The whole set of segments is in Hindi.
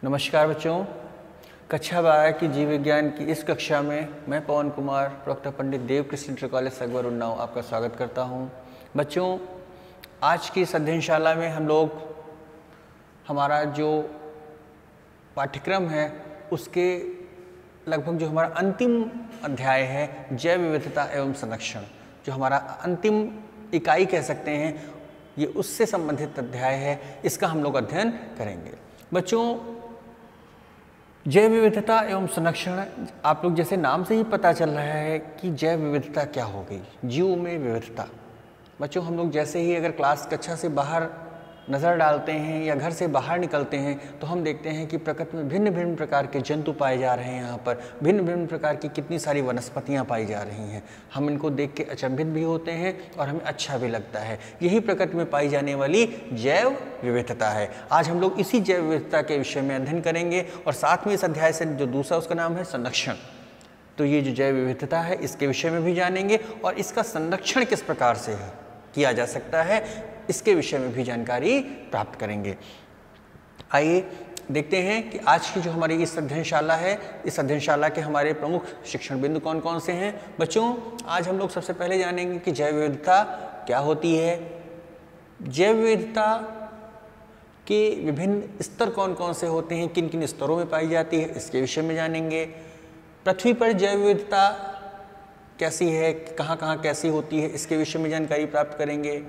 नमस्कार बच्चों, कक्षा 12 की जीव विज्ञान की इस कक्षा में मैं पवन कुमार डॉक्टर पंडित देवकृष्ण इंटर कॉलेज सगवर उन्नाव आपका स्वागत करता हूं। बच्चों, आज की इस अध्ययनशाला में हम लोग हमारा जो पाठ्यक्रम है उसके लगभग जो हमारा अंतिम अध्याय है जैव विविधता एवं संरक्षण, जो हमारा अंतिम इकाई कह सकते हैं, ये उससे संबंधित अध्याय है। इसका हम लोग अध्ययन करेंगे। बच्चों, जैव विविधता एवं संरक्षण, आप लोग जैसे नाम से ही पता चल रहा है कि जैव विविधता क्या हो गई, जीव में विविधता। बच्चों, हम लोग जैसे ही अगर क्लास कक्षा से बाहर नज़र डालते हैं या घर से बाहर निकलते हैं तो हम देखते हैं कि प्रकृति में भिन्न भिन्न प्रकार के जंतु पाए जा रहे हैं। यहाँ पर भिन्न भिन्न प्रकार की कितनी सारी वनस्पतियाँ पाई जा रही हैं। हम इनको देख के अचंभित भी होते हैं और हमें अच्छा भी लगता है। यही प्रकृति में पाई जाने वाली जैव विविधता है। आज हम लोग इसी जैव विविधता के विषय में अध्ययन करेंगे और साथ में इस अध्याय से जो दूसरा उसका नाम है संरक्षण। तो ये जो जैव विविधता है इसके विषय में भी जानेंगे और इसका संरक्षण किस प्रकार से किया जा सकता है इसके विषय में भी जानकारी प्राप्त करेंगे। आइए देखते हैं कि आज की जो हमारी इस अध्ययनशाला है, इस अध्ययनशाला के हमारे प्रमुख शिक्षण बिंदु कौन कौन से हैं। बच्चों, आज हम लोग सबसे पहले जानेंगे कि जैव विविधता क्या होती है, जैव विविधता के विभिन्न स्तर कौन कौन से होते हैं, किन किन स्तरों में पाई जाती है, इसके विषय में जानेंगे। पृथ्वी पर जैव विविधता कैसी है, कहाँ कहाँ कैसी होती है, इसके विषय में जानकारी प्राप्त करेंगे।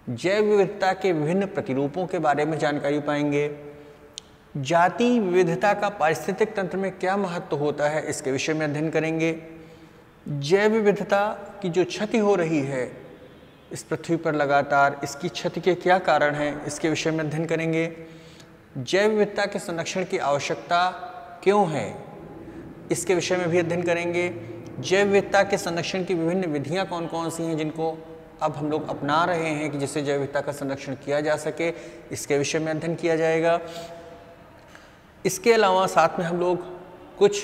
जैव विविधता के विभिन्न प्रतिरूपों के बारे में जानकारी पाएंगे। जाति विविधता का पारिस्थितिक तंत्र में क्या महत्व होता है, इसके विषय में अध्ययन करेंगे। जैव विविधता की जो क्षति हो रही है इस पृथ्वी पर लगातार, इसकी क्षति के क्या कारण हैं, इसके विषय में अध्ययन करेंगे। जैव विविधता के संरक्षण की आवश्यकता क्यों है, इसके विषय में भी अध्ययन करेंगे। जैव विविधता के संरक्षण की विभिन्न विधियाँ कौन कौन सी हैं जिनको अब हम लोग अपना रहे हैं कि जिससे जैव विविधता का संरक्षण किया जा सके, इसके विषय में अध्ययन किया जाएगा। इसके अलावा साथ में हम लोग कुछ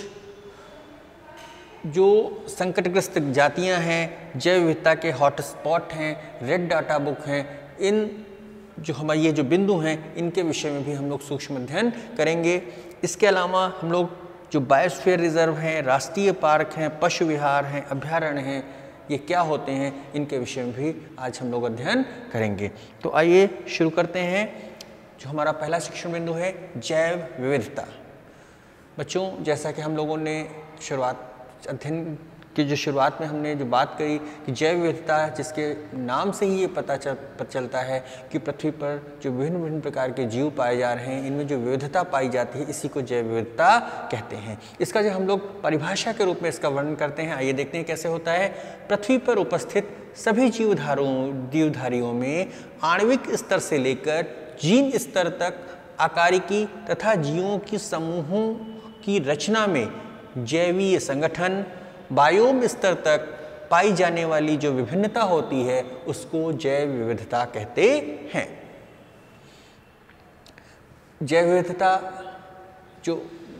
जो संकटग्रस्त जातियां हैं, जैव विविधता के हॉटस्पॉट हैं, रेड डाटा बुक हैं, इन जो हमारे ये जो बिंदु हैं इनके विषय में भी हम लोग सूक्ष्म अध्ययन करेंगे। इसके अलावा हम लोग जो बायोस्फीयर रिजर्व हैं, राष्ट्रीय पार्क हैं, पशु विहार हैं, अभ्यारण्य हैं, ये क्या होते हैं, इनके विषय में भी आज हम लोग अध्ययन करेंगे। तो आइए शुरू करते हैं। जो हमारा पहला शिक्षण बिंदु है जैव विविधता। बच्चों, जैसा कि हम लोगों ने अध्ययन की जो शुरुआत में हमने जो बात करी कि जैव विविधता, जिसके नाम से ही ये पता चलता है कि पृथ्वी पर जो विभिन्न विभिन्न प्रकार के जीव पाए जा रहे हैं, इनमें जो विविधता पाई जाती है इसी को जैव विविधता कहते हैं। इसका जो हम लोग परिभाषा के रूप में इसका वर्णन करते हैं, आइए देखते हैं कैसे होता है। पृथ्वी पर उपस्थित सभी जीवधारियों में आणविक स्तर से लेकर जीन स्तर तक आकारिकी तथा जीवों की समूहों की रचना में जैवीय संगठन, बायोम स्तर तक पाई जाने वाली जो विभिन्नता होती है उसको जैव विविधता कहते हैं। जैव विविधता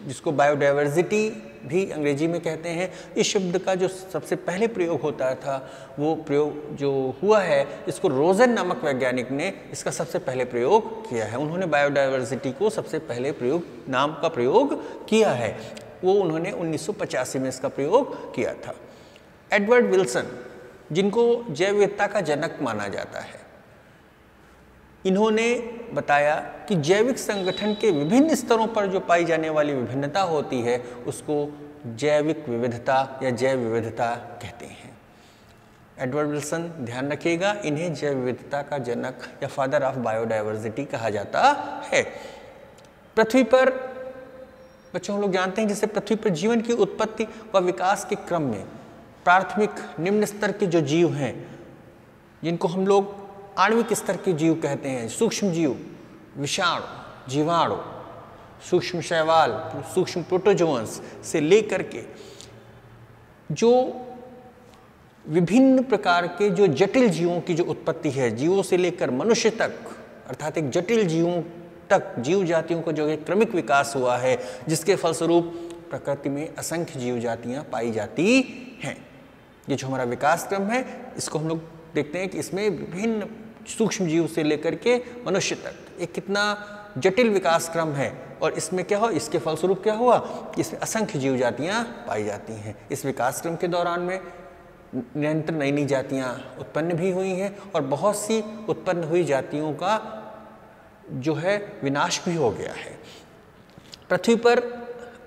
जिसको बायोडाइवर्सिटी भी अंग्रेजी में कहते हैं, इस शब्द का जो सबसे पहले प्रयोग होता था वो प्रयोग जो हुआ है, इसको रोजन नामक वैज्ञानिक ने इसका सबसे पहले प्रयोग किया है। उन्होंने बायोडाइवर्सिटी को सबसे पहले नाम का प्रयोग किया है, वो उन्होंने 1985 में इसका प्रयोग किया था। एडवर्ड विल्सन, जिनको जैव विविधता का जनक माना जाता है, इन्होंने बताया कि जैविक संगठन के विभिन्न स्तरों पर जो पाई जाने वाली विभिन्नता होती है उसको जैविक विविधता या जैव विविधता कहते हैं। एडवर्ड विल्सन, ध्यान रखिएगा, इन्हें जैव विविधता का जनक या फादर ऑफ बायोडाइवर्सिटी कहा जाता है। पृथ्वी पर बच्चों हम लोग जानते हैं जैसे पृथ्वी पर जीवन की उत्पत्ति व विकास के क्रम में प्राथमिक निम्न स्तर के जो जीव हैं, जिनको हम लोग आणविक स्तर के जीव कहते हैं, सूक्ष्म जीव, विषाणु, जीवाणु, सूक्ष्म शैवाल, सूक्ष्म प्रोटोजोअन्स से लेकर के जो विभिन्न प्रकार के जो जटिल जीवों की जो उत्पत्ति है, जीवों से लेकर मनुष्य तक, अर्थात एक जटिल जीवों तक, जीव जातियों का जो एक क्रमिक विकास हुआ है, जिसके फलस्वरूप प्रकृति में असंख्य जीव जातियाँ पाई जाती हैं। ये जो हमारा विकास क्रम है, इसको हम लोग देखते हैं कि इसमें विभिन्न सूक्ष्म जीव से लेकर के मनुष्य तक एक कितना जटिल विकास क्रम है और इसमें क्या हो, इसके फलस्वरूप क्या हुआ, इसमें असंख्य जीव जातियाँ पाई जाती हैं। इस विकास क्रम के दौरान में निरंतर नई नई जातियाँ उत्पन्न भी हुई हैं और बहुत सी उत्पन्न हुई जातियों का जो है विनाश भी हो गया है। पृथ्वी पर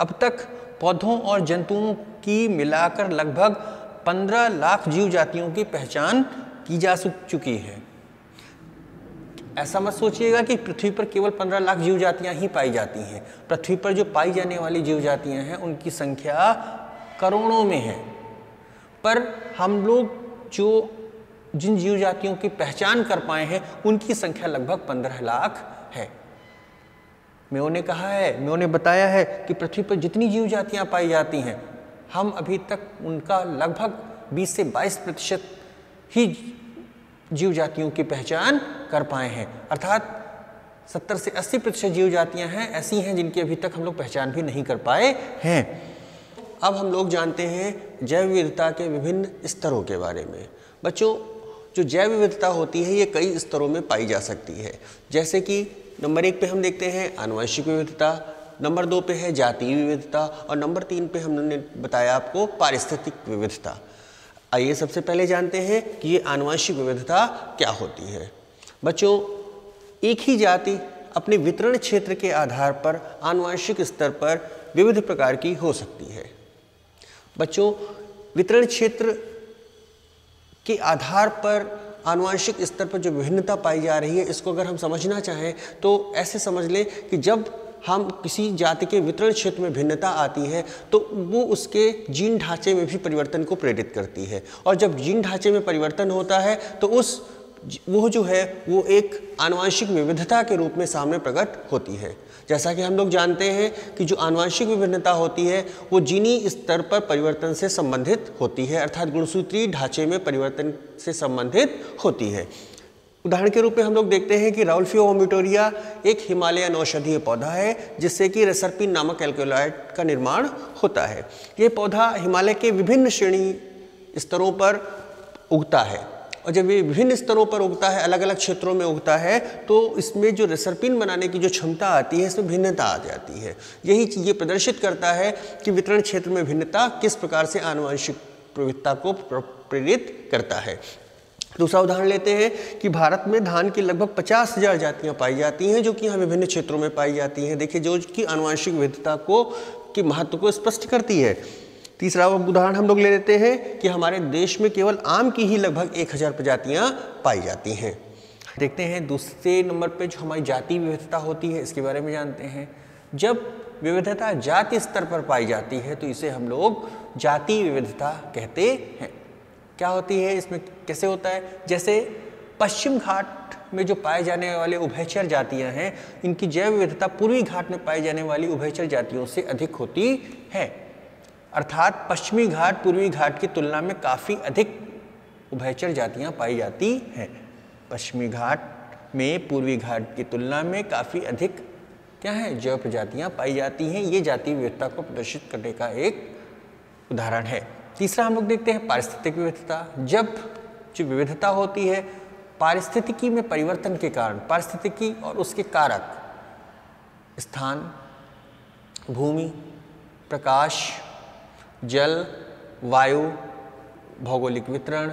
अब तक पौधों और जंतुओं की मिलाकर लगभग 15 लाख जीव जातियों की पहचान की जा चुकी है। ऐसा मत सोचिएगा कि पृथ्वी पर केवल 15 लाख जीव जातियां ही पाई जाती हैं। पृथ्वी पर जो पाई जाने वाली जीव जातियां हैं उनकी संख्या करोड़ों में है, पर हम लोग जो जिन जीव जातियों की पहचान कर पाए हैं उनकी संख्या लगभग 15 लाख है। मेयो ने कहा है, मेयो ने बताया है कि पृथ्वी पर जितनी जीव जातियां पाई जाती हैं हम अभी तक उनका लगभग 20 से 22% ही जीव जातियों की पहचान कर पाए हैं, अर्थात 70 से 80% जीव जातियां हैं ऐसी हैं जिनकी अभी तक हम लोग पहचान भी नहीं कर पाए हैं। अब हम लोग जानते हैं जैव विविधता के विभिन्न स्तरों के बारे में। बच्चों, जो जैव विविधता होती है ये कई स्तरों में पाई जा सकती है, जैसे कि नंबर 1 पे हम देखते हैं आनुवंशिक विविधता, नंबर 2 पे है जातीय विविधता और नंबर 3 पे हमने बताया आपको पारिस्थितिक विविधता। आइए सबसे पहले जानते हैं कि ये आनुवंशिक विविधता क्या होती है। बच्चों, एक ही जाति अपने वितरण क्षेत्र के आधार पर आनुवंशिक स्तर पर विविध प्रकार की हो सकती है। बच्चों, वितरण क्षेत्र के आधार पर आनुवंशिक स्तर पर जो विभिन्नता पाई जा रही है इसको अगर हम समझना चाहें तो ऐसे समझ लें कि जब हम किसी जाति के वितरण क्षेत्र में भिन्नता आती है तो वो उसके जीन ढांचे में भी परिवर्तन को प्रेरित करती है, और जब जीन ढांचे में परिवर्तन होता है तो वो जो है वो एक आनुवंशिक विविधता के रूप में सामने प्रकट होती है। जैसा कि हम लोग जानते हैं कि जो आनुवंशिक विभिन्नता होती है वो जीनी स्तर पर परिवर्तन से संबंधित होती है, अर्थात गुणसूत्रीय ढांचे में परिवर्तन से संबंधित होती है। उदाहरण के रूप में हम लोग देखते हैं कि राउल्फिया वोमिटोरिया एक हिमालयन औषधीय पौधा है जिससे कि रेसरपिन नामक एल्कोलॉइड का निर्माण होता है। ये पौधा हिमालय के विभिन्न श्रेणी स्तरों पर उगता है, और जब ये विभिन्न स्तरों पर उगता है, अलग अलग क्षेत्रों में उगता है, तो इसमें जो रेसरपिन बनाने की जो क्षमता आती है इसमें भिन्नता आ जाती है। यही चीज़ ये प्रदर्शित करता है कि वितरण क्षेत्र में भिन्नता किस प्रकार से आनुवंशिक विविधता को प्रेरित करता है। दूसरा उदाहरण लेते हैं कि भारत में धान की लगभग 50,000 जातियाँ पाई जाती हैं जो कि यहाँ विभिन्न क्षेत्रों में पाई जाती हैं। देखिए, जो कि आनुवंशिक विविधता के महत्व को स्पष्ट करती है। तीसरा उदाहरण हम लोग ले लेते हैं कि हमारे देश में केवल आम की ही लगभग 1000 प्रजातियाँ पाई जाती हैं। देखते हैं दूसरे नंबर पे जो हमारी जातीय विविधता होती है इसके बारे में जानते हैं। जब विविधता जाति स्तर पर पाई जाती है तो इसे हम लोग जातीय विविधता कहते हैं। क्या होती है, इसमें कैसे होता है, जैसे पश्चिम घाट में जो पाए जाने वाले उभयचर जातियां हैं इनकी जैव विविधता पूर्वी घाट में पाई जाने वाली उभयचर जातियों से अधिक होती है, अर्थात पश्चिमी घाट पूर्वी घाट की तुलना में काफ़ी अधिक उभयचर जातियां पाई जाती हैं। पश्चिमी घाट में पूर्वी घाट की तुलना में काफ़ी अधिक क्या है, जैव प्रजातियां पाई जाती हैं। ये जातीय विविधता को प्रदर्शित करने का एक उदाहरण है। तीसरा हम लोग देखते हैं पारिस्थितिक विविधता। जब जो विविधता होती है पारिस्थितिकी में परिवर्तन के कारण, पारिस्थितिकी और उसके कारक स्थान, भूमि, प्रकाश, जल, वायु, भौगोलिक वितरण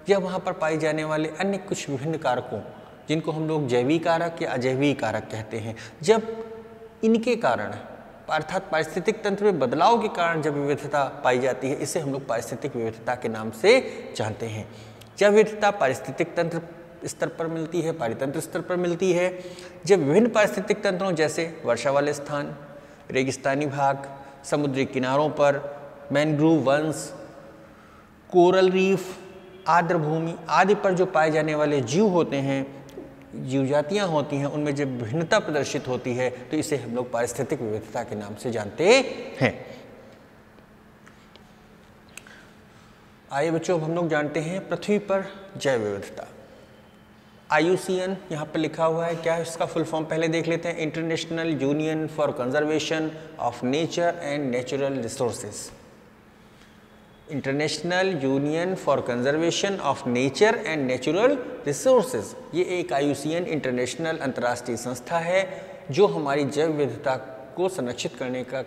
या वहाँ पर पाए जाने वाले अन्य कुछ विभिन्न कारकों जिनको हम लोग जैविक कारक या अजैविक कारक कहते हैं, जब इनके कारण अर्थात पारिस्थितिक तंत्र में बदलाव के कारण जब विविधता पाई जाती है इसे हम लोग पारिस्थितिक विविधता के नाम से जानते हैं। जब विविधता पारिस्थितिक तंत्र स्तर पर मिलती है, पारितंत्र स्तर पर मिलती है, जब विभिन्न पारिस्थितिक तंत्रों जैसे वर्षा वाले स्थान, रेगिस्तानी भाग, समुद्री किनारों पर मैनग्रोव वंश, कोरल रीफ, आर्द्र भूमि आदि पर जो पाए जाने वाले जीव होते हैं, जीव जातियाँ होती हैं, उनमें जब भिन्नता प्रदर्शित होती है तो इसे हम लोग पारिस्थितिक विविधता के नाम से जानते हैं। आइए बच्चों, अब हम लोग जानते हैं पृथ्वी पर जैव विविधता। IUCN यहाँ पर लिखा हुआ है, क्या है इसका फुल फॉर्म पहले देख लेते हैं। International union for conservation of nature and natural resources. International union for conservation of nature and natural resources, ये एक IUCN इंटरनेशनल अंतर्राष्ट्रीय संस्था है। जो हमारी जैव विविधता को संरक्षित करने का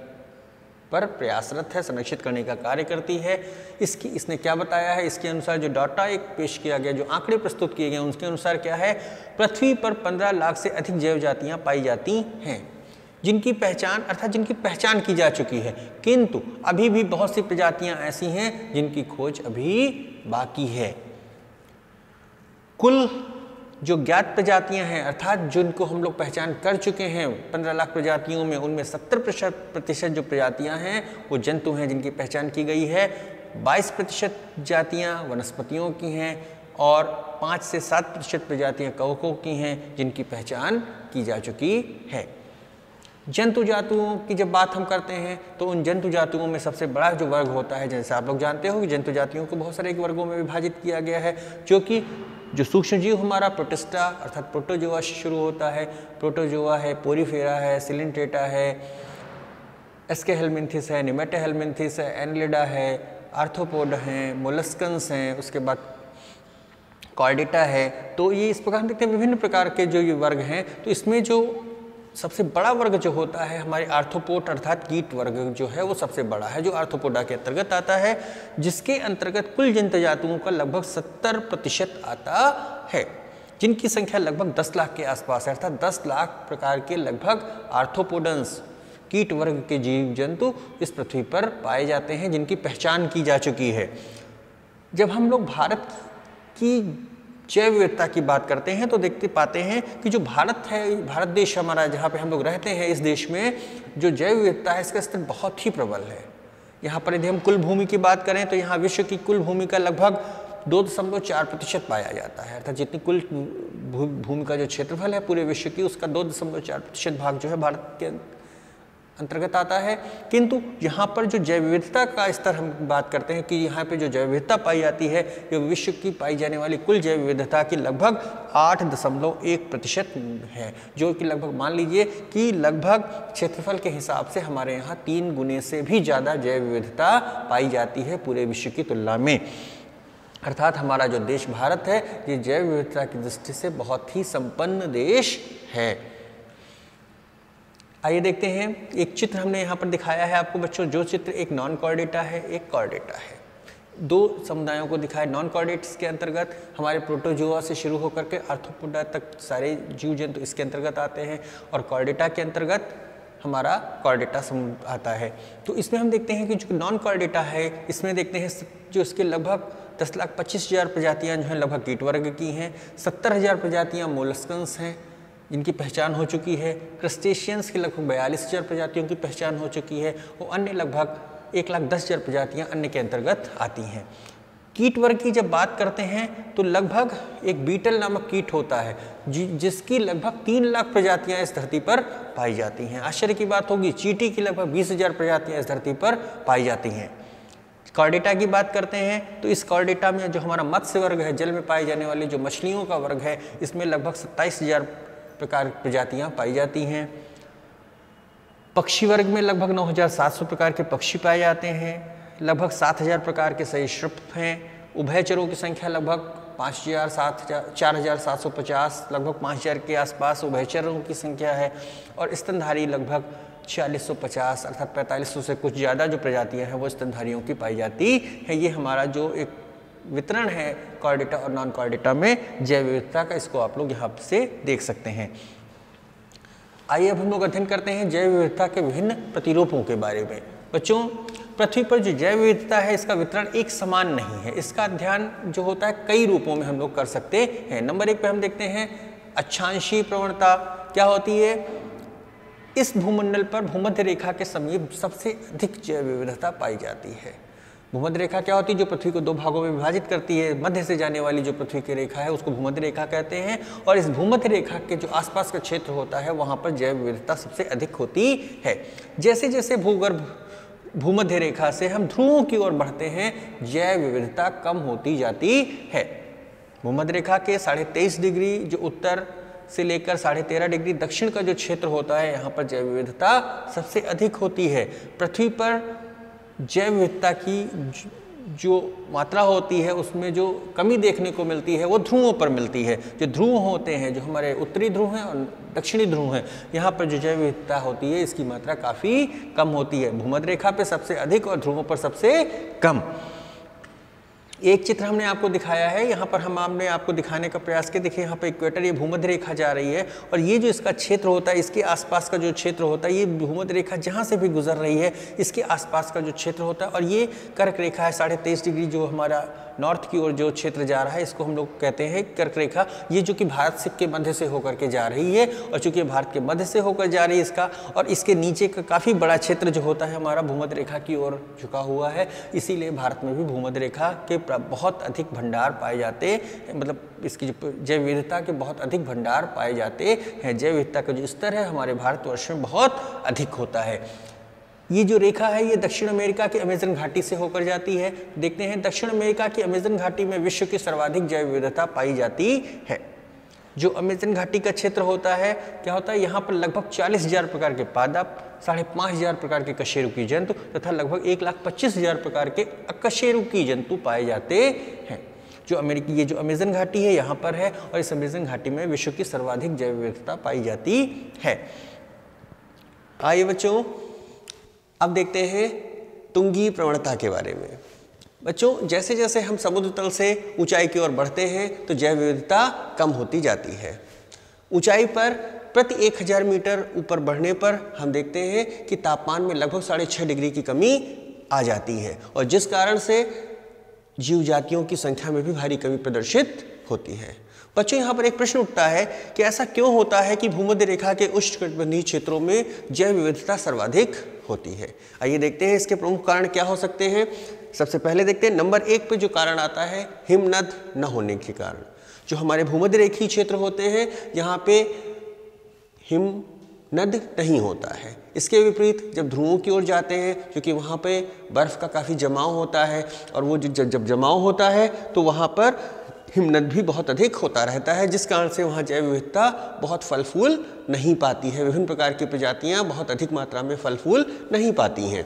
पर प्रयासरत है, संरक्षित करने का कार्य करती है। इसने क्या बताया है, इसके अनुसार जो डाटा एक पेश किया गया, जो आंकड़े प्रस्तुत किए गए उसके अनुसार क्या है, पृथ्वी पर 15 लाख से अधिक जैव जातियां पाई जाती हैं जिनकी पहचान अर्थात जिनकी पहचान की जा चुकी है, किंतु अभी भी बहुत सी प्रजातियां ऐसी हैं जिनकी खोज अभी बाकी है। कुल जो ज्ञात प्रजातियां हैं अर्थात जिनको हम लोग पहचान कर चुके हैं 15 लाख प्रजातियों में, उनमें 70% जो प्रजातियां हैं वो जंतु हैं जिनकी पहचान की गई है, 22% जातियां वनस्पतियों की हैं और 5 से 7% प्रजातियां कवकों की हैं जिनकी पहचान की जा चुकी है। जंतु जातियों की जब बात हम करते हैं तो उन जंतु जातियों में सबसे बड़ा जो वर्ग होता है, जैसे आप लोग जानते हो कि जंतु जातियों को बहुत सारे वर्गों में विभाजित किया गया है, जो कि जो सूक्ष्म जीव हमारा प्रोटिस्टा अर्थात प्रोटोजोआ से शुरू होता है। प्रोटोजोआ है, पोरीफेरा है, सिलिंट्रेटा है, एस्केहेलमिंथिस है, निमेटेहेलमिंथिस है, एनलिडा है, आर्थ्रोपोड हैं, मोलस्कन्स हैं, उसके बाद कॉर्डेटा है। तो ये इस प्रकार हम देखते हैं विभिन्न प्रकार के जो ये वर्ग हैं। तो इसमें जो सबसे बड़ा वर्ग जो होता है हमारे आर्थ्रोपोड अर्थात कीट वर्ग जो है वो सबसे बड़ा है, जो आर्थ्रोपोडा के अंतर्गत आता है, जिसके अंतर्गत कुल जंतु जातियों का लगभग 70% आता है, जिनकी संख्या लगभग 10 लाख के आसपास है। अर्थात 10 लाख प्रकार के लगभग आर्थ्रोपोडन्स कीट वर्ग के जीव जंतु इस पृथ्वी पर पाए जाते हैं जिनकी पहचान की जा चुकी है। जब हम लोग भारत की जैव विविधता की बात करते हैं तो देखते पाते हैं कि जो भारत है, भारत देश हमारा जहाँ पे हम लोग रहते हैं, इस देश में जो जैव विविधता है इसका स्तर बहुत ही प्रबल है। यहाँ पर यदि हम कुल भूमि की बात करें तो यहाँ विश्व की कुल भूमि का लगभग 2.4% पाया जाता है। अर्थात जितनी कुल भूमि का जो क्षेत्रफल है पूरे विश्व की, उसका 2.4% भाग जो है भारत के अंतर्गत आता है। किंतु यहाँ पर जो जैव विविधता का स्तर हम बात करते हैं कि यहाँ पे जो जैव विविधता पाई जाती है ये विश्व की पाई जाने वाली कुल जैव विविधता की लगभग 8.1% है, जो कि लगभग मान लीजिए कि लगभग क्षेत्रफल के हिसाब से हमारे यहाँ 3 गुने से भी ज़्यादा जैव विविधता पाई जाती है पूरे विश्व की तुलना में। अर्थात हमारा जो देश भारत है ये जैव विविधता की दृष्टि से बहुत ही संपन्न देश है। आइए देखते हैं, एक चित्र हमने यहाँ पर दिखाया है आपको बच्चों, जो चित्र एक नॉन कॉर्डेटा है, एक कॉर्डेटा है। 2 समुदायों को दिखाया। नॉन कॉर्डेट्स के अंतर्गत हमारे प्रोटोजोआ से शुरू होकर के आर्थ्रोपोडा तक सारे जीव जंतु इसके अंतर्गत आते हैं, और कॉर्डेटा के अंतर्गत हमारा कॉर्डेटा समूह आता है। तो इसमें हम देखते हैं कि जो नॉन कॉर्डेटा है इसमें देखते हैं जो इसके लगभग 10,25,000 प्रजातियाँ जो हैं लगभग कीट वर्ग की हैं, 70,000 प्रजातियाँ मोलस्कन्स हैं जिनकी पहचान हो चुकी है, क्रस्टेशियंस की लगभग 42,000 प्रजातियों की पहचान हो चुकी है, और अन्य लगभग 1,10,000 प्रजातियां अन्य के अंतर्गत आती हैं। कीट वर्ग की जब बात करते हैं तो लगभग एक बीटल नामक कीट होता है जिसकी लगभग 3 लाख प्रजातियां इस धरती पर पाई जाती हैं। आश्चर्य की बात होगी, चींटी की लगभग 20,000 प्रजातियां इस धरती पर पाई जाती हैं। कॉर्डेटा की बात करते हैं तो इस कॉर्डेटा में जो हमारा मत्स्य वर्ग है, जल में पाई जाने वाली जो मछलियों का वर्ग है, इसमें लगभग 27,000 प्रकार प्रजातियां पाई जाती हैं। पक्षी वर्ग में लगभग 9,700 प्रकार के पक्षी पाए जाते हैं, लगभग 7,000 प्रकार के सरीसृप हैं। उभयचरों की संख्या लगभग 4,750, लगभग 5,000 के आसपास उभयचरों की संख्या है, और स्तनधारी लगभग 4,650 अर्थात 4,500 से कुछ ज़्यादा जो प्रजातियां हैं वो स्तनधारियों की पाई जाती है। ये हमारा जो एक वितरण है कॉर्डेटा और नॉन कॉर्डेटा में जैव विविधता का, इसको आप लोग यहाँ से देख सकते हैं। आइए अब हम लोग अध्ययन करते हैं जैव विविधता के विभिन्न प्रतिरूपों के बारे में। बच्चों, पृथ्वी पर जो जैव विविधता है इसका वितरण एक समान नहीं है, इसका अध्ययन जो होता है कई रूपों में हम लोग कर सकते हैं। नंबर 1 पे हम देखते हैं अक्षांशीय प्रवणता क्या होती है। इस भूमंडल पर भूमध्य रेखा के समीप सबसे अधिक जैव विविधता पाई जाती है। भूमध्य रेखा क्या होती है, जो पृथ्वी को 2 भागों में विभाजित करती है। मध्य से जाने वाली जो पृथ्वी की रेखा है उसको भूमध्य रेखा कहते हैं, और इस भूमध्य रेखा के जो आसपास का क्षेत्र होता है वहाँ पर जैव विविधता सबसे अधिक होती है। जैसे जैसे भूगर्भ भूमध्य रेखा से हम ध्रुवों की ओर बढ़ते हैं जैव विविधता कम होती जाती है। भूमध्य रेखा के 23.5 डिग्री जो उत्तर से लेकर 13.5 डिग्री दक्षिण का जो क्षेत्र होता है यहाँ पर जैव विविधता सबसे अधिक होती है। पृथ्वी पर जैव विविधता की जो मात्रा होती है उसमें जो कमी देखने को मिलती है वो ध्रुवों पर मिलती है। जो ध्रुव होते हैं, जो हमारे उत्तरी ध्रुव हैं और दक्षिणी ध्रुव हैं, यहाँ पर जो जैव विविधता होती है इसकी मात्रा काफ़ी कम होती है। भूमध्य रेखा पे सबसे अधिक और ध्रुवों पर सबसे कम। एक चित्र हमने आपको दिखाया है, यहाँ पर हमने आपको दिखाने का प्रयास किया। देखिए यहाँ पर इक्वेटर, ये भूमध्य रेखा जा रही है और ये जो इसका क्षेत्र होता है, इसके आसपास का जो क्षेत्र होता है, ये भूमध्य रेखा जहाँ से भी गुजर रही है इसके आसपास का जो क्षेत्र होता है, और ये कर्क रेखा है 23.5 डिग्री जो हमारा नॉर्थ की ओर जो क्षेत्र जा रहा है, इसको हम लोग कहते हैं कर्क रेखा। ये जो कि भारत से के मध्य से होकर के जा रही है, और चूंकि भारत के मध्य से होकर जा रही है इसका, और इसके नीचे का काफ़ी बड़ा क्षेत्र जो होता है हमारा भूमध्य रेखा की ओर झुका हुआ है, इसीलिए भारत में भी भूमध्य रेखा के बहुत अधिक भंडार पाए जाते हैं। मतलब इसकी जो जैव विविधता के बहुत अधिक भंडार पाए जाते हैं। जैव विविधता का जो स्तर है हमारे भारतवर्ष में बहुत अधिक होता है। ये जो रेखा है ये दक्षिण अमेरिका की अमेजन घाटी से होकर जाती है। देखते हैं दक्षिण अमेरिका की अमेजन घाटी में विश्व की सर्वाधिक जैव विविधता पाई जाती है। जो अमेजन घाटी का क्षेत्र होता है, क्या होता है, यहाँ पर लगभग 40,000 प्रकार के पादप, 5,500 प्रकार के कशेरुकी जंतु तथा लगभग 1,25,000 प्रकार के अकशेरुकी जंतु पाए जाते हैं। जो ये जो अमेजन घाटी है यहाँ पर है, और इस अमेजन घाटी में विश्व की सर्वाधिक जैव विविधता पाई जाती है। आइए बच्चों, अब देखते हैं तुंगी प्रवणता के बारे में। बच्चों, जैसे जैसे हम समुद्र तल से ऊंचाई की ओर बढ़ते हैं तो जैव विविधता कम होती जाती है। ऊंचाई पर प्रति 1000 मीटर ऊपर बढ़ने पर हम देखते हैं कि तापमान में लगभग 6.5 डिग्री की कमी आ जाती है, और जिस कारण से जीव जातियों की संख्या में भी भारी कमी प्रदर्शित होती है। बच्चों, यहाँ पर एक प्रश्न उठता है कि ऐसा क्यों होता है कि भूमध्य रेखा के उष्णकटिबंधीय क्षेत्रों में जैव विविधता सर्वाधिक होती है। आइए देखते हैं इसके प्रमुख कारण क्या हो सकते हैं। सबसे पहले देखते हैं नंबर 1 पे जो कारण आता है हिमनद न होने के कारण। जो हमारे भूमध्य रेखीय क्षेत्र होते हैं यहाँ पे हिमनद नहीं होता है। इसके विपरीत जब ध्रुवों की ओर जाते हैं, क्योंकि वहाँ पे बर्फ़ का काफ़ी जमाव होता है, और वो जब जमाव होता है तो वहाँ पर हिमनद भी बहुत अधिक होता रहता है, जिस कारण से वहाँ जैव विविधता बहुत फल फूल नहीं पाती है। विभिन्न प्रकार की प्रजातियाँ बहुत अधिक मात्रा में फल फूल नहीं पाती हैं।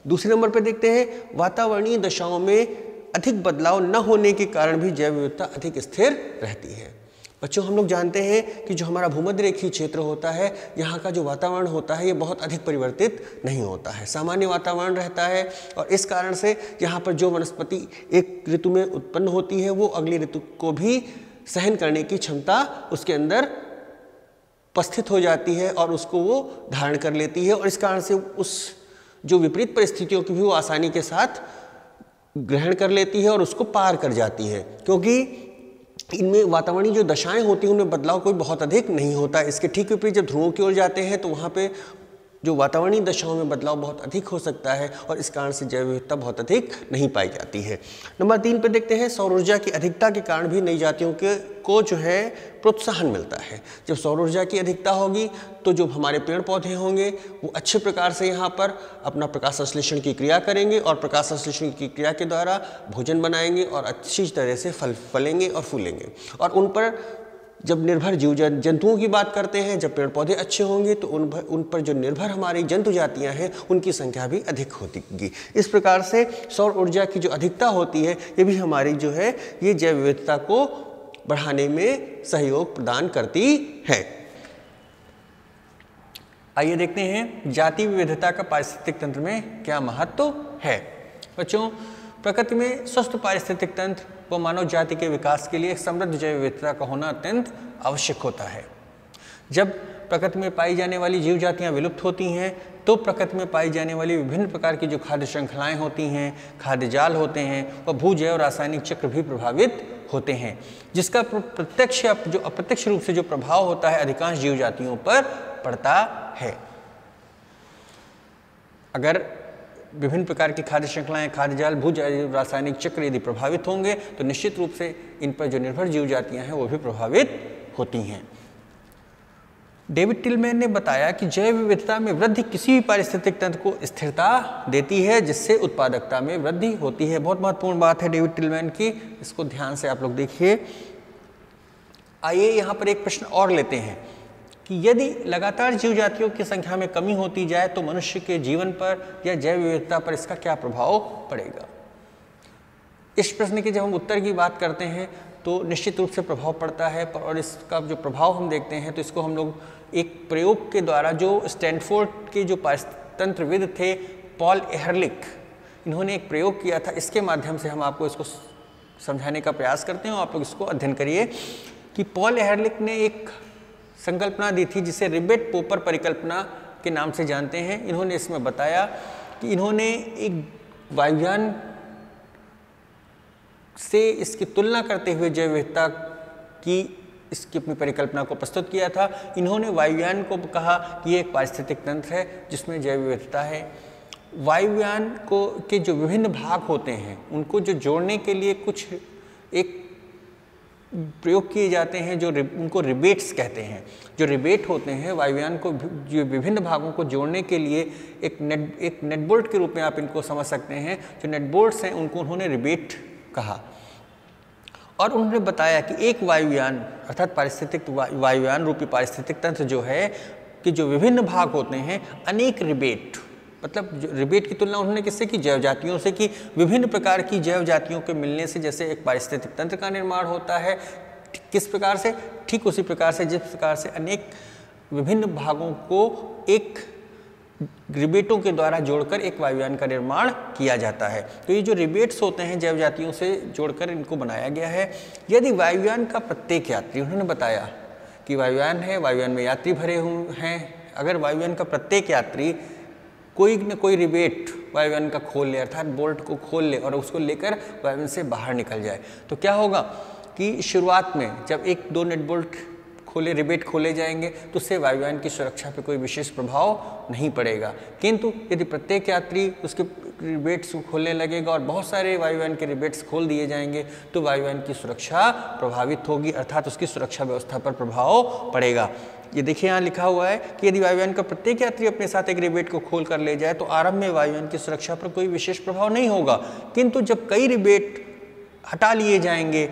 दूसरे नंबर पर देखते हैं वातावरणीय दशाओं में अधिक बदलाव न होने के कारण भी जैव विविधता अधिक स्थिर रहती है। बच्चों, हम लोग जानते हैं कि जो हमारा भूमध्य रेखीय क्षेत्र होता है, यहाँ का जो वातावरण होता है ये बहुत अधिक परिवर्तित नहीं होता है, सामान्य वातावरण रहता है, और इस कारण से यहाँ पर जो वनस्पति एक ऋतु में उत्पन्न होती है वो अगली ऋतु को भी सहन करने की क्षमता उसके अंदर उपस्थित हो जाती है, और उसको वो धारण कर लेती है, और इस कारण से उस जो विपरीत परिस्थितियों की भी वो आसानी के साथ ग्रहण कर लेती है और उसको पार कर जाती है, क्योंकि इनमें वातावरणीय जो दशाएं होती हैं उनमें बदलाव कोई बहुत अधिक नहीं होता। इसके ठीक विपरीत जब ध्रुवों की ओर जाते हैं तो वहाँ पे जो वातावरणीय दशाओं में बदलाव बहुत अधिक हो सकता है, और इस कारण से जैव विविधता बहुत अधिक नहीं पाई जाती है। नंबर 3 पे देखते हैं सौर ऊर्जा की अधिकता के कारण भी नई जातियों को जो है प्रोत्साहन मिलता है। जब सौर ऊर्जा की अधिकता होगी तो जो हमारे पेड़ पौधे होंगे वो अच्छे प्रकार से यहाँ पर अपना प्रकाश संश्लेषण की क्रिया करेंगे, और प्रकाश संश्लेषण की क्रिया के द्वारा भोजन बनाएंगे और अच्छी तरह से फलेंगे और फूलेंगे। और उन पर जब निर्भर जीव जंतुओं की बात करते हैं, जब पेड़ पौधे अच्छे होंगे तो उन पर जो निर्भर हमारी जंतु जातियां हैं उनकी संख्या भी अधिक होगी। इस प्रकार से सौर ऊर्जा की जो अधिकता होती है ये भी हमारी जो है ये जैव विविधता को बढ़ाने में सहयोग प्रदान करती है। आइए देखते हैं जाति विविधता का पारिस्थितिक तंत्र में क्या महत्व है। बच्चों, प्रकृति में स्वस्थ पारिस्थितिक तंत्र व मानव जाति के विकास के लिए समृद्ध जैव विविधता का होना अत्यंत आवश्यक होता है। जब प्रकृति में पाई जाने वाली जीव जातियाँ विलुप्त होती हैं तो प्रकृति में पाई जाने वाली विभिन्न प्रकार की जो खाद्य श्रृंखलाएँ होती हैं, खाद्य जाल होते हैं, व भूजैव रासायनिक चक्र भी प्रभावित होते हैं, जिसका प्रत्यक्ष या जो अप्रत्यक्ष रूप से जो प्रभाव होता है अधिकांश जीव जातियों पर पड़ता है। अगर विभिन्न प्रकार की खाद्य श्रृंखलाएं, खाद्य जाल, भूजैव रासायनिक चक्र यदि प्रभावित होंगे तो निश्चित रूप से इन पर जो निर्भर जीव जातियां हैं वो भी प्रभावित होती हैं। डेविड टिलमैन ने बताया कि जैव विविधता में वृद्धि किसी भी पारिस्थितिक तंत्र को स्थिरता देती है, जिससे उत्पादकता में वृद्धि होती है। बहुत महत्वपूर्ण बात है डेविड टिलमैन की, इसको ध्यान से आप लोग देखिए। आइए यहाँ पर एक प्रश्न और लेते हैं कि यदि लगातार जीव जातियों की संख्या में कमी होती जाए तो मनुष्य के जीवन पर या जैव विविधता पर इसका क्या प्रभाव पड़ेगा। इस प्रश्न के जब हम उत्तर की बात करते हैं तो निश्चित रूप से प्रभाव पड़ता है, और इसका जो प्रभाव हम देखते हैं तो इसको हम लोग एक प्रयोग के द्वारा, जो स्टैनफोर्ड के जो पारतंत्रविद थे पॉल एहरलिख, इन्होंने एक प्रयोग किया था, इसके माध्यम से हम आपको इसको समझाने का प्रयास करते हैं और आप लोग इसको अध्ययन करिए। कि पॉल एहरलिख ने एक संकल्पना दी थी जिसे रिबेट पोपर परिकल्पना के नाम से जानते हैं। इन्होंने इसमें बताया कि इन्होंने एक वायुयान से इसकी तुलना करते हुए जैव विविधता की इसकी अपनी परिकल्पना को प्रस्तुत किया था। इन्होंने वायुयान को कहा कि ये एक पारिस्थितिक तंत्र है जिसमें जैव विविधता है। वायुयान को के जो विभिन्न भाग होते हैं उनको जो जोड़ने के लिए कुछ एक प्रयोग किए जाते हैं जो उनको रिबेट्स कहते हैं। जो रिबेट होते हैं वायुयान को जो विभिन्न भागों को जोड़ने के लिए एक नेट बोल्ट के रूप में आप इनको समझ सकते हैं। जो नेट बोल्ट्स हैं उनको उन्होंने रिबेट कहा, और उन्होंने बताया कि एक वायुयान अर्थात पारिस्थितिक वायुयान रूपी पारिस्थितिक तंत्र जो है कि जो विभिन्न भाग होते हैं अनेक रिबेट, मतलब जो रिबेट की तुलना उन्होंने किससे की? जैव जातियों से की। विभिन्न प्रकार की जैव जातियों के मिलने से जैसे एक पारिस्थितिक तंत्र का निर्माण होता है, किस प्रकार से? ठीक उसी प्रकार से जिस प्रकार से अनेक विभिन्न भागों को एक रिबेटों के द्वारा जोड़कर एक वायुयान का निर्माण किया जाता है। तो ये जो रिबेट्स होते हैं जैव जातियों से जोड़कर इनको बनाया गया है। यदि वायुयान का प्रत्येक यात्री, उन्होंने बताया कि वायुयान है, वायुयान में यात्री भरे हुए हैं, अगर वायुयान का प्रत्येक यात्री कोई न कोई रिबेट वायुयान का खोल ले अर्थात बोल्ट को खोल ले और उसको लेकर वायुयान से बाहर निकल जाए, तो क्या होगा कि शुरुआत में जब एक दो नेट बोल्ट रिबेट खोले जाएंगे तो उससे वायुयान की सुरक्षा पर कोई विशेष प्रभाव नहीं पड़ेगा। किंतु यदि प्रत्येक यात्री उसके रिबेट्स को खोलने लगेगा और बहुत सारे वायुयान के रिबेट्स खोल दिए जाएंगे तो वायुयान की सुरक्षा प्रभावित होगी, अर्थात उसकी सुरक्षा व्यवस्था पर प्रभाव पड़ेगा। ये देखिए यहाँ लिखा हुआ है कि यदि वायुयान का प्रत्येक यात्री अपने साथ एक रिबेट को खोल कर ले जाए तो आरंभ में वायुयान की सुरक्षा पर कोई विशेष प्रभाव नहीं होगा, किंतु जब कई रिबेट हटा लिए जाएंगे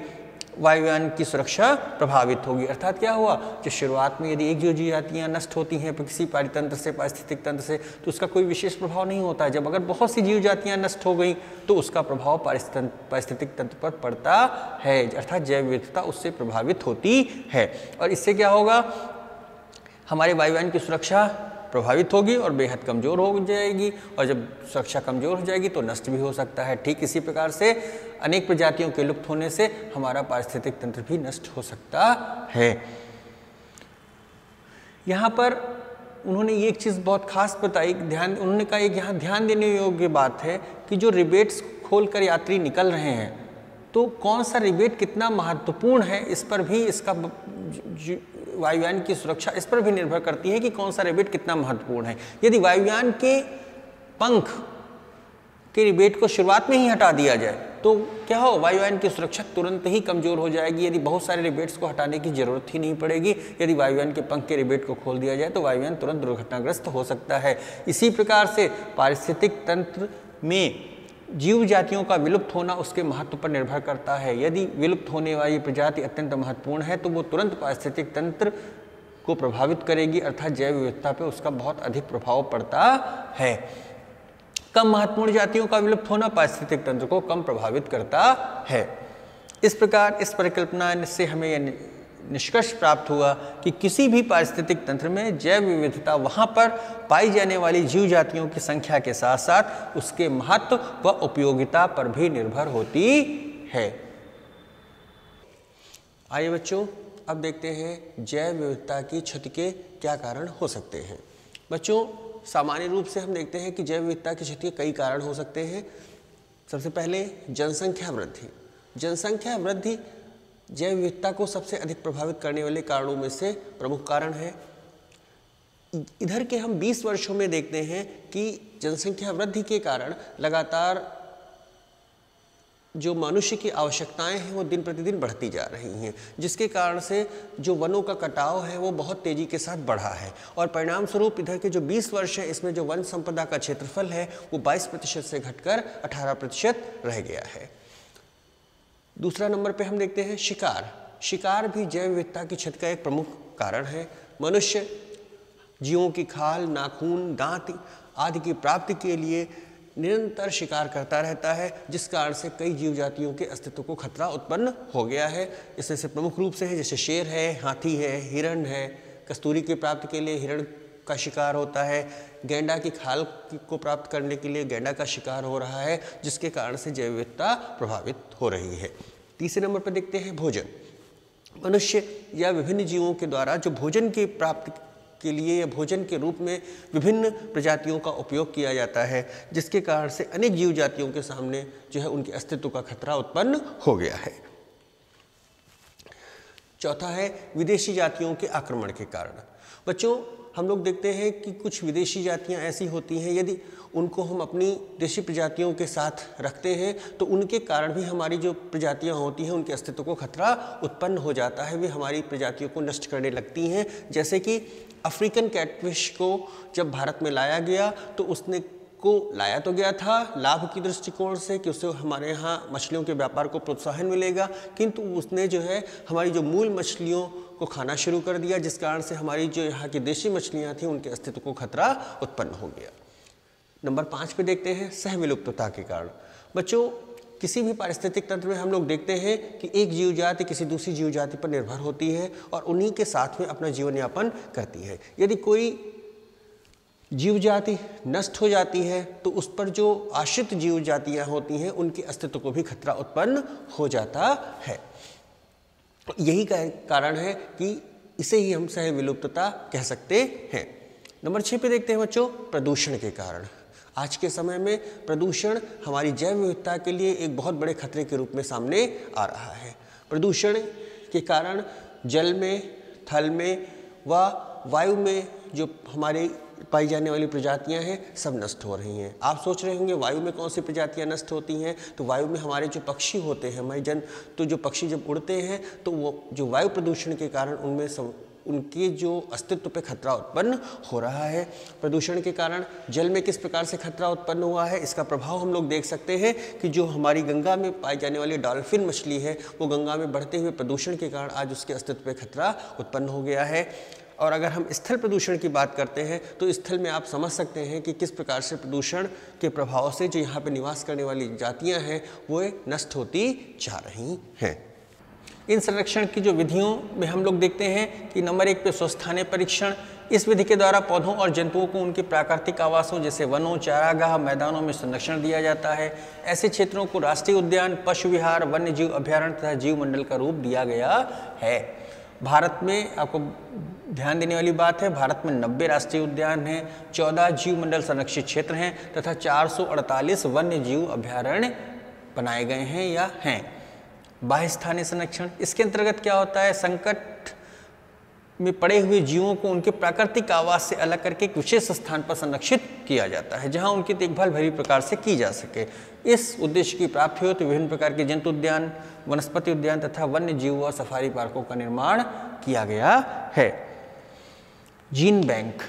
वायुयान की सुरक्षा प्रभावित होगी। अर्थात क्या हुआ, जो शुरुआत में यदि एक जो जातियाँ नष्ट होती हैं किसी पारितंत्र से, पारिस्थितिक तंत्र से, तो उसका कोई विशेष प्रभाव नहीं होता है। जब अगर बहुत सी जीव जातियाँ नष्ट हो गई तो उसका प्रभाव पारिस्थितिक तंत्र पर पड़ता है, अर्थात जैव विविधता उससे प्रभावित होती है। और इससे क्या होगा, हमारे वायुयान की सुरक्षा प्रभावित होगी और बेहद कमज़ोर हो जाएगी, और जब सुरक्षा कमज़ोर हो जाएगी तो नष्ट भी हो सकता है। ठीक इसी प्रकार से अनेक प्रजातियों के लुप्त होने से हमारा पारिस्थितिक तंत्र भी नष्ट हो सकता है। यहाँ पर उन्होंने ये एक चीज़ बहुत खास बताई, उन्होंने कहा एक यहाँ ध्यान देने योग्य बात है कि जो रिबेट्स खोलकर यात्री निकल रहे हैं तो कौन सा रिबेट कितना महत्वपूर्ण है, इस पर भी इसका वायुयान की सुरक्षा इस पर भी निर्भर करती है कि कौन सा रिबेट कितना महत्वपूर्ण है। यदि वायुयान के पंख के रिबेट को शुरुआत में ही हटा दिया जाए तो क्या हो, वायुयान की सुरक्षा तुरंत ही कमज़ोर हो जाएगी। यदि बहुत सारे रिबेट्स को हटाने की जरूरत ही नहीं पड़ेगी, यदि वायुयान के पंख के रिबेट को खोल दिया जाए तो वायुयान तुरंत दुर्घटनाग्रस्त हो सकता है। इसी प्रकार से पारिस्थितिक तंत्र में जीव जातियों का विलुप्त होना उसके महत्व पर निर्भर करता है। यदि विलुप्त होने वाली प्रजाति अत्यंत महत्वपूर्ण है तो वो तुरंत पारिस्थितिक तंत्र को प्रभावित करेगी, अर्थात जैव विविधता पे उसका बहुत अधिक प्रभाव पड़ता है। कम महत्वपूर्ण जातियों का विलुप्त होना पारिस्थितिक तंत्र को कम प्रभावित करता है। इस प्रकार इस परिकल्पना से हमें यह निष्कर्ष प्राप्त हुआ कि किसी भी पारिस्थितिक तंत्र में जैव विविधता वहाँ पर पाई जाने वाली जीव जातियों की संख्या के साथ साथ उसके महत्व व उपयोगिता पर भी निर्भर होती है। आइए बच्चों, अब देखते हैं जैव विविधता की क्षति के क्या कारण हो सकते हैं। बच्चों, सामान्य रूप से हम देखते हैं कि जैव विविधता की क्षति के कई कारण हो सकते हैं। सबसे पहले जनसंख्या वृद्धि। जनसंख्या वृद्धि जैव विविधता को सबसे अधिक प्रभावित करने वाले कारणों में से प्रमुख कारण है। इधर के हम 20 वर्षों में देखते हैं कि जनसंख्या वृद्धि के कारण लगातार जो मनुष्य की आवश्यकताएं हैं वो दिन प्रतिदिन बढ़ती जा रही हैं, जिसके कारण से जो वनों का कटाव है वो बहुत तेजी के साथ बढ़ा है, और परिणाम स्वरूप इधर के जो 20 वर्ष हैं इसमें जो वन संपदा का क्षेत्रफल है वो 22% से घटकर 18% रह गया है। दूसरा नंबर पे हम देखते हैं शिकार। शिकार भी जैव विविधता की क्षति का एक प्रमुख कारण है। मनुष्य जीवों की खाल, नाखून, दांत आदि की प्राप्ति के लिए निरंतर शिकार करता रहता है, जिस कारण से कई जीव जातियों के अस्तित्व को खतरा उत्पन्न हो गया है। इसमें से प्रमुख रूप से है जैसे शेर है, हाथी है, हिरण है। कस्तूरी की प्राप्ति के लिए हिरण का शिकार होता है, गैंडा की खाल को प्राप्त करने के लिए गैंडा का शिकार हो रहा है, जिसके कारण से जैव विविधता प्रभावित हो रही है। तीसरे नंबर पर देखते हैं भोजन। मनुष्य या विभिन्न जीवों के द्वारा जो भोजन की प्राप्ति के लिए या भोजन के रूप में विभिन्न प्रजातियों का उपयोग किया जाता है, जिसके कारण से अनेक जीव जातियों के सामने जो है उनके अस्तित्व का खतरा उत्पन्न हो गया है। चौथा है विदेशी जातियों के आक्रमण के कारण। बच्चों, हम लोग देखते हैं कि कुछ विदेशी जातियां ऐसी होती हैं, यदि उनको हम अपनी देशी प्रजातियों के साथ रखते हैं तो उनके कारण भी हमारी जो प्रजातियां होती हैं उनके अस्तित्व को खतरा उत्पन्न हो जाता है, वे हमारी प्रजातियों को नष्ट करने लगती हैं। जैसे कि अफ्रीकन कैटफिश को जब भारत में लाया गया तो उसने को लाया तो गया था लाभ की दृष्टिकोण से कि उससे हमारे यहाँ मछलियों के व्यापार को प्रोत्साहन मिलेगा, किंतु उसने जो है हमारी जो मूल मछलियों को खाना शुरू कर दिया, जिस कारण से हमारी जो यहाँ की देशी मछलियाँ थी उनके अस्तित्व को खतरा उत्पन्न हो गया। नंबर 5 पे देखते हैं सह विलुप्तता के कारण। बच्चों, किसी भी पारिस्थितिक तंत्र में हम लोग देखते हैं कि एक जीव जाति किसी दूसरी जीव जाति पर निर्भर होती है और उन्हीं के साथ में अपना जीवन यापन करती है। यदि कोई जीव जाति नष्ट हो जाती है तो उस पर जो आश्रित जीव जातियाँ होती हैं उनके अस्तित्व को भी खतरा उत्पन्न हो जाता है। यही कारण है कि इसे ही हम सह विलुप्तता कह सकते हैं। नंबर 6 पे देखते हैं बच्चों प्रदूषण के कारण। आज के समय में प्रदूषण हमारी जैव विविधता के लिए एक बहुत बड़े खतरे के रूप में सामने आ रहा है। प्रदूषण के कारण जल में, थल में व वायु में जो हमारे पाई जाने वाली प्रजातियां हैं सब नष्ट हो रही हैं। आप सोच रहे होंगे वायु में कौन सी प्रजातियां नष्ट होती हैं, तो वायु में हमारे जो पक्षी होते हैं, हमारे तो जो पक्षी जब उड़ते हैं तो वो जो वायु प्रदूषण के कारण उनमें उनके जो अस्तित्व पे खतरा उत्पन्न हो रहा है। प्रदूषण के कारण जल में किस प्रकार से खतरा उत्पन्न हुआ है, इसका प्रभाव हम लोग देख सकते हैं कि जो हमारी गंगा में पाई जाने वाली डॉल्फिन मछली है वो गंगा में बढ़ते हुए प्रदूषण के कारण आज उसके अस्तित्व पे खतरा उत्पन्न हो गया है। और अगर हम स्थल प्रदूषण की बात करते हैं तो स्थल में आप समझ सकते हैं कि किस प्रकार से प्रदूषण के प्रभाव से जो यहाँ पे निवास करने वाली जातियाँ हैं वो नष्ट होती जा रही हैं। इन संरक्षण की जो विधियों में हम लोग देखते हैं कि नंबर 1 पे स्वस्थानीय परीक्षण। इस विधि के द्वारा पौधों और जंतुओं को उनके प्राकृतिक आवासों जैसे वनों, चारागाह, मैदानों में संरक्षण दिया जाता है। ऐसे क्षेत्रों को राष्ट्रीय उद्यान, पशु विहार, वन्य जीव अभ्यारण्य तथा जीव मंडल का रूप दिया गया है। भारत में आपको ध्यान देने वाली बात है, भारत में 90 राष्ट्रीय उद्यान हैं, 14 जीव मंडल संरक्षित क्षेत्र हैं तथा 448 वन्य जीव अभ्यारण्य बनाए गए हैं या हैं। बाह्य स्थानीय संरक्षण, इसके अंतर्गत क्या होता है, संकट में पड़े हुए जीवों को उनके प्राकृतिक आवास से अलग करके एक विशेष स्थान पर संरक्षित किया जाता है जहां उनकी देखभाल भली प्रकार से की जा सके। इस उद्देश्य की प्राप्ति हो तो विभिन्न प्रकार के जंतु उद्यान, वनस्पति उद्यान तथा वन्य जीव और सफारी पार्कों का निर्माण किया गया है। जीन बैंक,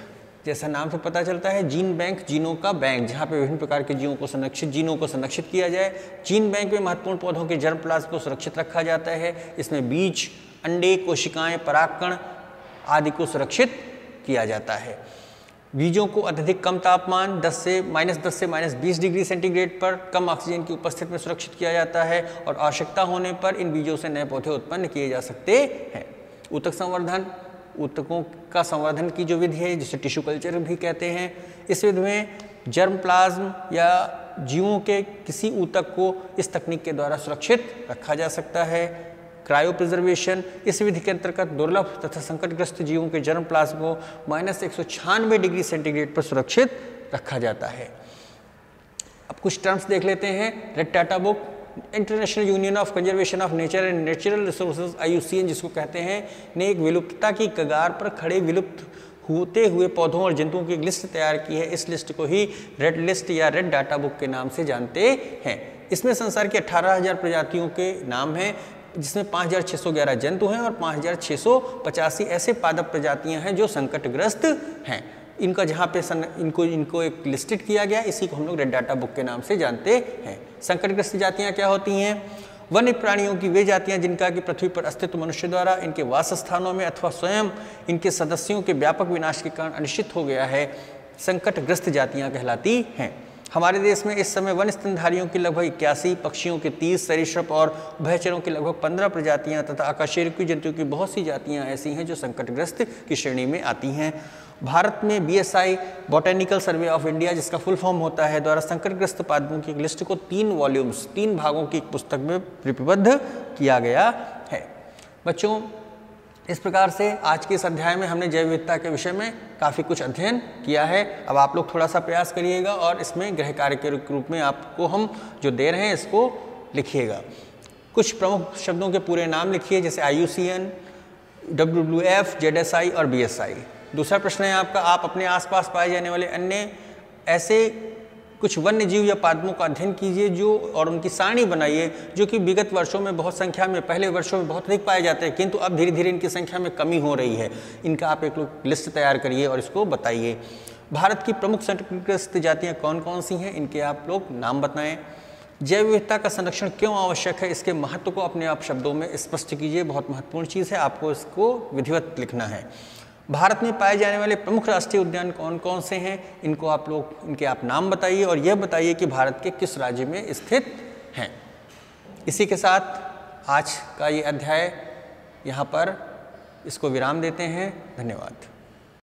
जैसा नाम से पता चलता है जीन बैंक, जीनों का बैंक, जहाँ पे विभिन्न प्रकार के जीवों को जीनों को संरक्षित किया जाए। जीन बैंक में महत्वपूर्ण पौधों के जर्म प्लाज्म को सुरक्षित रखा जाता है। इसमें बीज, अंडे, कोशिकाएं, परागकण आदि को सुरक्षित किया जाता है। बीजों को अत्यधिक कम तापमान 10 से -20 डिग्री सेंटीग्रेड पर कम ऑक्सीजन की उपस्थिति में सुरक्षित किया जाता है और आवश्यकता होने पर इन बीजों से नए पौधे उत्पन्न किए जा सकते हैं। ऊतक संवर्धन, ऊतकों का संवर्धन की जो विधि है जिसे टिश्यू कल्चर भी कहते हैं, इस विधि में जर्म प्लाज्म या जीवों के किसी ऊतक को इस तकनीक के द्वारा सुरक्षित रखा जा सकता है। क्रायो प्रिजर्वेशन, इस विधि के अंतर्गत दुर्लभ तथा संकटग्रस्त जीवों के जर्म प्लाज्म को -196 डिग्री सेंटीग्रेड पर सुरक्षित रखा जाता है। अब कुछ टर्म्स देख लेते हैं। Red Tata book, international union of conservation of nature and natural resources IUCN जिसको कहते हैं, ने एक विलुप्तता की कगार पर खड़े विलुप्त होते हुए पौधों और जंतुओं की एक लिस्ट तैयार की है। इस लिस्ट को ही रेड लिस्ट या रेड डाटा बुक के नाम से जानते हैं। इसमें संसार की 18,000 प्रजातियों के नाम हैं, जिसमें 5,611 जंतु हैं और 5,685 ऐसे पादप प्रजातियां हैं जो संकटग्रस्त हैं। इनका जहाँ पे इनको एक लिस्टेड किया गया, इसी को हम लोग रेड डाटा बुक के नाम से जानते हैं। संकटग्रस्त जातियाँ क्या होती हैं? वन्य प्राणियों की वे जातियाँ जिनका कि पृथ्वी पर अस्तित्व मनुष्य द्वारा इनके वास स्थानों में अथवा स्वयं इनके सदस्यों के व्यापक विनाश के कारण अनिश्चित हो गया है, संकटग्रस्त जातियाँ कहलाती हैं। हमारे देश में इस समय वन स्तनधारियों की लगभग 81, पक्षियों के 30, सरीसृप और उभयचरों की लगभग 15 प्रजातियां तथा आकशेरुकी जंतुओं की बहुत सी जातियां ऐसी हैं जो संकटग्रस्त की श्रेणी में आती हैं। भारत में BSI botanical survey of India, जिसका फुल फॉर्म होता है, द्वारा संकटग्रस्त पादपों की एक लिस्ट को 3 वॉल्यूम्स 3 भागों की एक पुस्तक में लिपिबद्ध किया गया है। बच्चों, इस प्रकार से आज के इस अध्याय में हमने जैव विविधता के विषय में काफ़ी कुछ अध्ययन किया है। अब आप लोग थोड़ा सा प्रयास करिएगा और इसमें गृह कार्य के रूप में आपको हम जो दे रहे हैं इसको लिखिएगा। कुछ प्रमुख शब्दों के पूरे नाम लिखिए, जैसे IUCN, WWF, ZSI और BSI। दूसरा प्रश्न है आपका, आप अपने आसपास पाए जाने वाले अन्य ऐसे कुछ वन्य जीव या पादपों का अध्ययन कीजिए जो और उनकी सारणी बनाइए जो कि विगत वर्षों में बहुत संख्या में, पहले वर्षों में बहुत अधिक पाए जाते हैं, किंतु अब धीरे धीरे इनकी संख्या में कमी हो रही है। इनका आप एक लिस्ट तैयार करिए और इसको बताइए। भारत की प्रमुख संकटग्रस्त जातियाँ कौन कौन सी हैं, इनके आप लोग नाम बताएं। जैव विविधता का संरक्षण क्यों आवश्यक है, इसके महत्व को अपने आप शब्दों में स्पष्ट कीजिए। बहुत महत्वपूर्ण चीज़ है, आपको इसको विधिवत लिखना है। भारत में पाए जाने वाले प्रमुख राष्ट्रीय उद्यान कौन कौन से हैं, इनको आप लोग इनके आप नाम बताइए और यह बताइए कि भारत के किस राज्य में स्थित हैं। इसी के साथ आज का ये अध्याय यहाँ पर इसको विराम देते हैं। धन्यवाद।